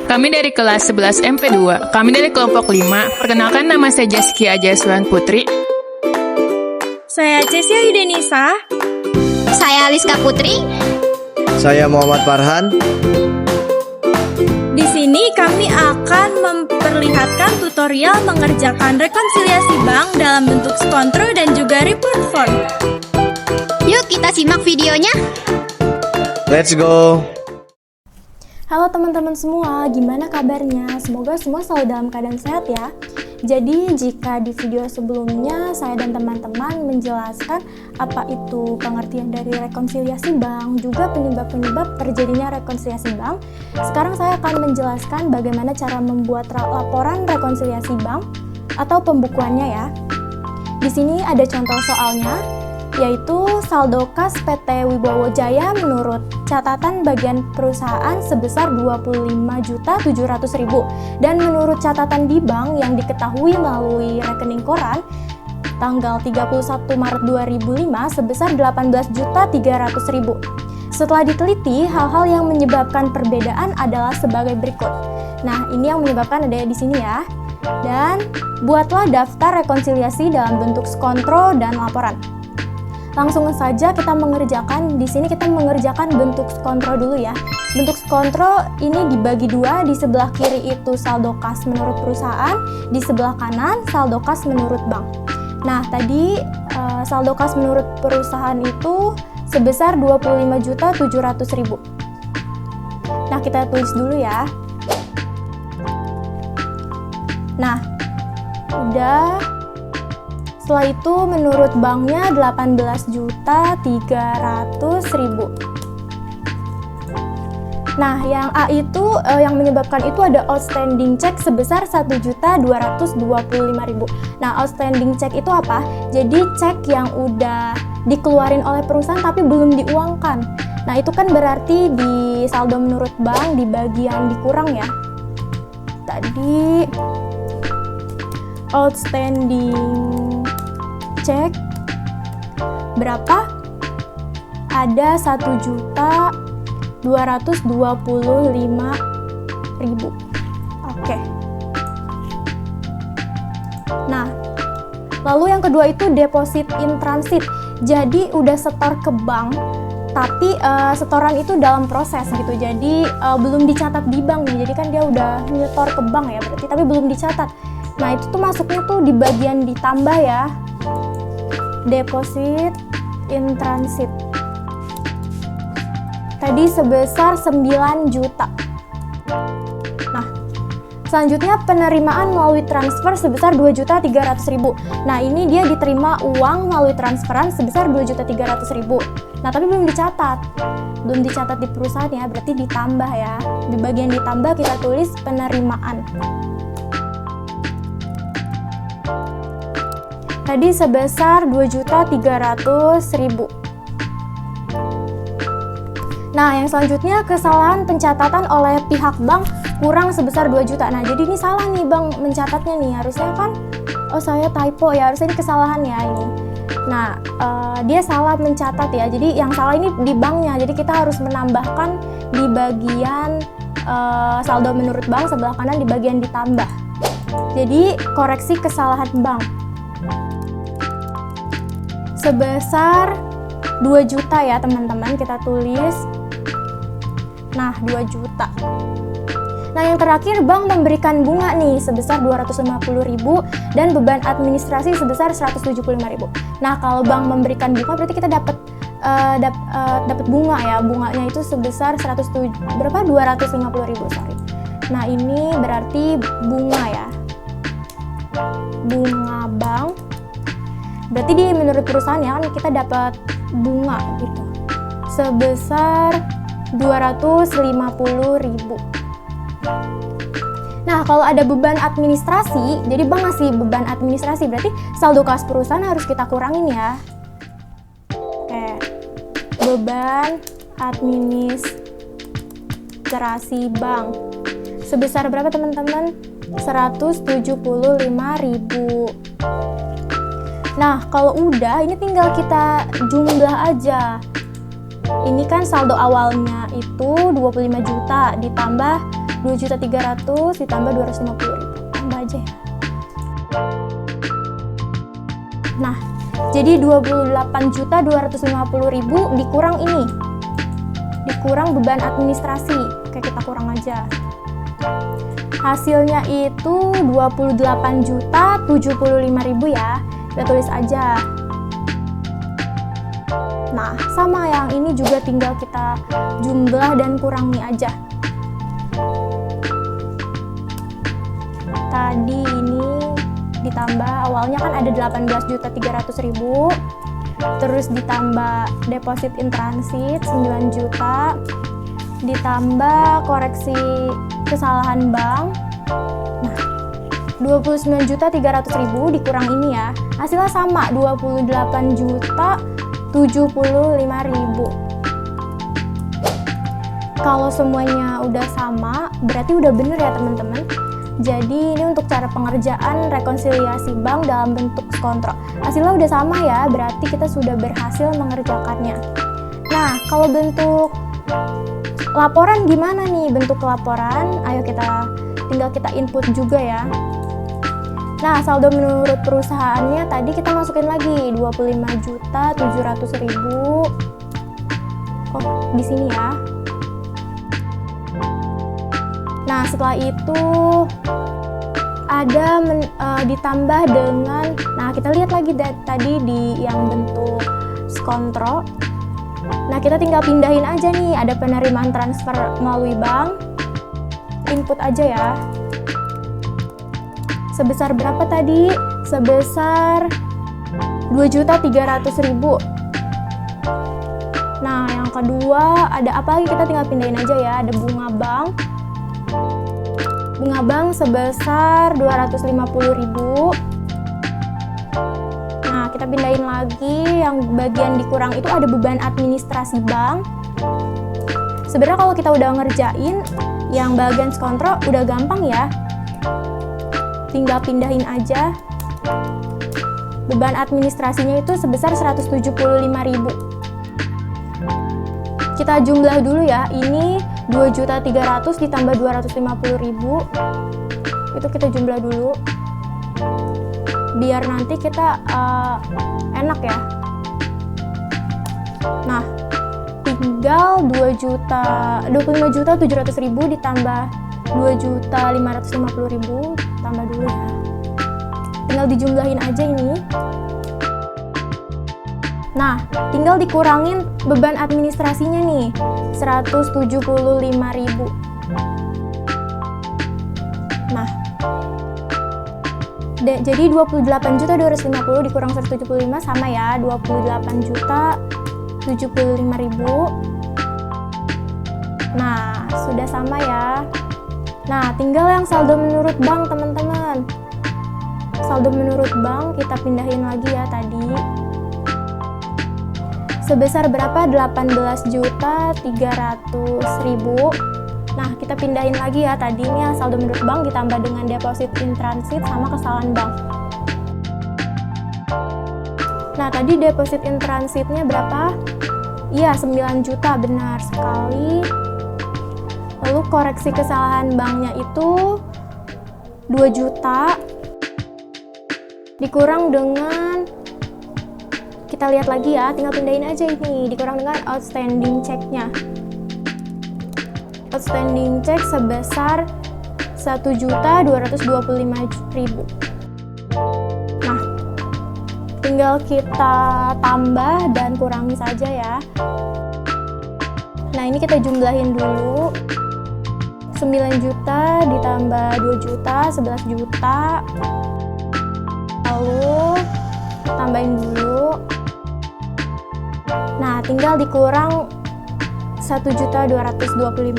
Kami dari kelas 11 MP2, kami dari kelompok 5. Perkenalkan, nama saya Jaskia Ajaswan Putri. Saya Cesia Yudenisa. Saya Aliska Putri. Saya Muhammad Farhan. Di sini kami akan memperlihatkan tutorial mengerjakan rekonsiliasi bank dalam bentuk skontro dan juga report form. Yuk kita simak videonya. Let's go. Halo teman-teman semua, gimana kabarnya? Semoga semua selalu dalam keadaan sehat ya. Jadi jika di video sebelumnya saya dan teman-teman menjelaskan apa itu pengertian dari rekonsiliasi bank, juga penyebab-penyebab terjadinya rekonsiliasi bank, sekarang saya akan menjelaskan bagaimana cara membuat laporan rekonsiliasi bank atau pembukuannya ya. Di sini ada contoh soalnya, yaitu saldo kas PT Wibowo Jaya menurut catatan bagian perusahaan sebesar 25.700.000 dan menurut catatan di bank yang diketahui melalui rekening koran tanggal 31 Maret 2005 sebesar 18.300.000. Setelah diteliti, hal-hal yang menyebabkan perbedaan adalah sebagai berikut. Nah, ini yang menyebabkan ada di sini ya. Dan buatlah daftar rekonsiliasi dalam bentuk skontro dan laporan. Langsung saja kita mengerjakan, di sini kita mengerjakan bentuk skontro dulu ya. Bentuk skontro ini dibagi dua, di sebelah kiri itu saldo kas menurut perusahaan, di sebelah kanan saldo kas menurut bank. Nah, tadi saldo kas menurut perusahaan itu sebesar 25.700.000. Nah, kita tulis dulu ya. Nah, udah. Setelah itu menurut banknya 18.300.000. Nah, yang A itu yang menyebabkan itu ada outstanding check sebesar 1.225.000. Nah, outstanding check itu apa? Jadi cek yang udah dikeluarin oleh perusahaan tapi belum diuangkan. Nah, itu kan berarti di saldo menurut bank di bagian dikurang ya. Tadi outstanding cek berapa? Ada 1.225.000. Oke. Nah, lalu yang kedua itu deposit in transit. Jadi udah setor ke bank, tapi setoran itu dalam proses gitu. Jadi belum dicatat di bank nih. Jadi kan dia udah nyetor ke bank ya berarti, tapi belum dicatat. Nah, itu tuh masuknya tuh di bagian ditambah ya. Deposit in transit. Tadi sebesar 9 juta. Nah, selanjutnya penerimaan melalui transfer sebesar 2.300.000. Nah, ini dia diterima uang melalui transferan sebesar 2.300.000. Nah, tapi belum dicatat. Belum dicatat di perusahaan ya, berarti ditambah ya. Di bagian ditambah kita tulis penerimaan. Tadi sebesar 2.300.000. Nah, yang selanjutnya kesalahan pencatatan oleh pihak bank kurang sebesar 2 juta. Nah, jadi ini salah nih bank mencatatnya nih. Harusnya kan, oh saya typo ya, harusnya ini kesalahan ya ini. Nah, dia salah mencatat ya. Jadi yang salah ini di banknya. Jadi kita harus menambahkan di bagian saldo menurut bank sebelah kanan di bagian ditambah. Jadi koreksi kesalahan bank. Sebesar 2 juta ya teman-teman, kita tulis. Nah, 2 juta. Nah, yang terakhir bank memberikan bunga nih sebesar 250.000 dan beban administrasi sebesar 175.000. Nah, kalau bank memberikan bunga berarti kita dapat bunga ya. Bunganya itu sebesar 250.000, sorry. Nah, ini berarti bunga ya. Bunga bank. Berarti di menurut perusahaan ya kan kita dapat bunga gitu sebesar 250.000. Nah, kalau ada beban administrasi, jadi bank ngasih beban administrasi, berarti saldo kas perusahaan harus kita kurangin ya. Oke. Beban administrasi bank sebesar berapa teman-teman? 175.000. Nah, kalau udah, ini tinggal kita jumlah aja. Ini kan saldo awalnya itu 25 juta ditambah 2.300.000 ditambah 250.000. Tambah aja ya. Nah, jadi 28.250.000 dikurang ini. Dikurang beban administrasi. Oke, kita kurang aja. Hasilnya itu 28.075.000 ya. Kita tulis aja. Nah, sama yang ini juga tinggal kita jumlah dan kurangi aja. Tadi ini ditambah, awalnya kan ada 18.300.000, terus ditambah deposit in transit 9 juta, ditambah koreksi kesalahan bank. Nah, 29.300.000 dikurang ini ya, hasilnya sama 28.075.000. Kalau semuanya udah sama, berarti udah bener ya teman-teman. Jadi ini untuk cara pengerjaan rekonsiliasi bank dalam bentuk skontro. Hasilnya udah sama ya, berarti kita sudah berhasil mengerjakannya. Nah, kalau bentuk laporan gimana nih bentuk laporan? Ayo tinggal kita input juga ya. Nah, saldo menurut perusahaannya tadi kita masukin lagi 25.700.000. Oh, di sini ya. Nah, setelah itu ada ditambah dengan, nah kita lihat lagi tadi di yang bentuk skontro. Nah, kita tinggal pindahin aja nih, ada penerimaan transfer melalui bank. Input aja ya. Sebesar berapa tadi? Sebesar 2.300.000. Nah, yang kedua ada apa lagi? Kita tinggal pindahin aja ya. Ada bunga bank. Bunga bank sebesar 250.000. Nah, kita pindahin lagi, yang bagian dikurang itu ada beban administrasi bank. Sebenarnya kalau kita udah ngerjain yang bagian skontro udah gampang ya. Tinggal pindahin aja. Beban administrasinya itu sebesar 175.000. Kita jumlah dulu ya. Ini 2.300.000 ditambah 250.000. Itu kita jumlah dulu. Biar nanti kita enak ya. Nah, tinggal 25.700.000 ditambah 2.550.000, tambah dulu ya. Tinggal dijumlahin aja ini. Nah, tinggal dikurangin beban administrasinya nih, 175.000. Nah, jadi 28.250 dikurang 175 sama ya, 28.075.000. Nah, sudah sama ya. Nah, tinggal yang saldo menurut bank, teman-teman. Saldo menurut bank kita pindahin lagi ya tadi. Sebesar berapa? 18.300.000. Nah, kita pindahin lagi ya tadinya saldo menurut bank ditambah dengan deposit in transit sama kesalahan bank. Nah, tadi deposit in transitnya berapa? Iya, 9 juta, benar sekali. Lalu koreksi kesalahan banknya itu 2 juta. Dikurang dengan, kita lihat lagi ya, tinggal pindahin aja ini, dikurang dengan outstanding check-nya. Outstanding check sebesar 1.225.000. Nah, tinggal kita tambah dan kurangi saja ya. Nah, ini kita jumlahin dulu. 9 juta ditambah 2 juta, 11 juta. Lalu tambahin dulu. Nah, tinggal dikurang 1.225.000.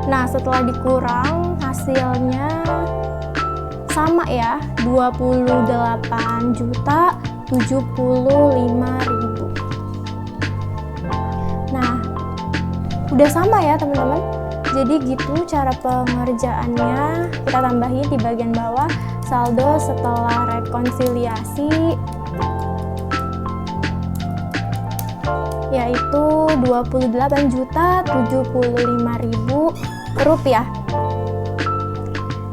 Nah, setelah dikurang hasilnya sama ya, 28.075.000. Nah, udah sama ya teman-teman. Jadi gitu cara pengerjaannya. Kita tambahin di bagian bawah saldo setelah rekonsiliasi, yaitu 28.075.000 huruf ya.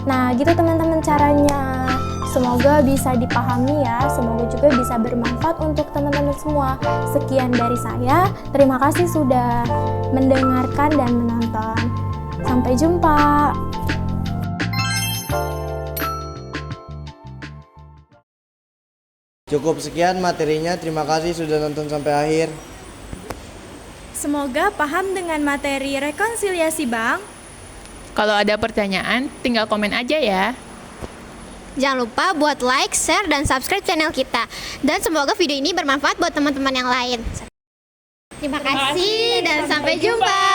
Nah, gitu teman-teman caranya. Semoga bisa dipahami ya, semoga juga bisa bermanfaat untuk teman-teman semua. Sekian dari saya, terima kasih sudah mendengarkan dan menonton. Sampai jumpa. Cukup sekian materinya. Terima kasih sudah nonton sampai akhir. Semoga paham dengan materi rekonsiliasi bank. Kalau ada pertanyaan, tinggal komen aja ya. Jangan lupa buat like, share, dan subscribe channel kita. Dan semoga video ini bermanfaat buat teman-teman yang lain. Terima kasih dan sampai jumpa.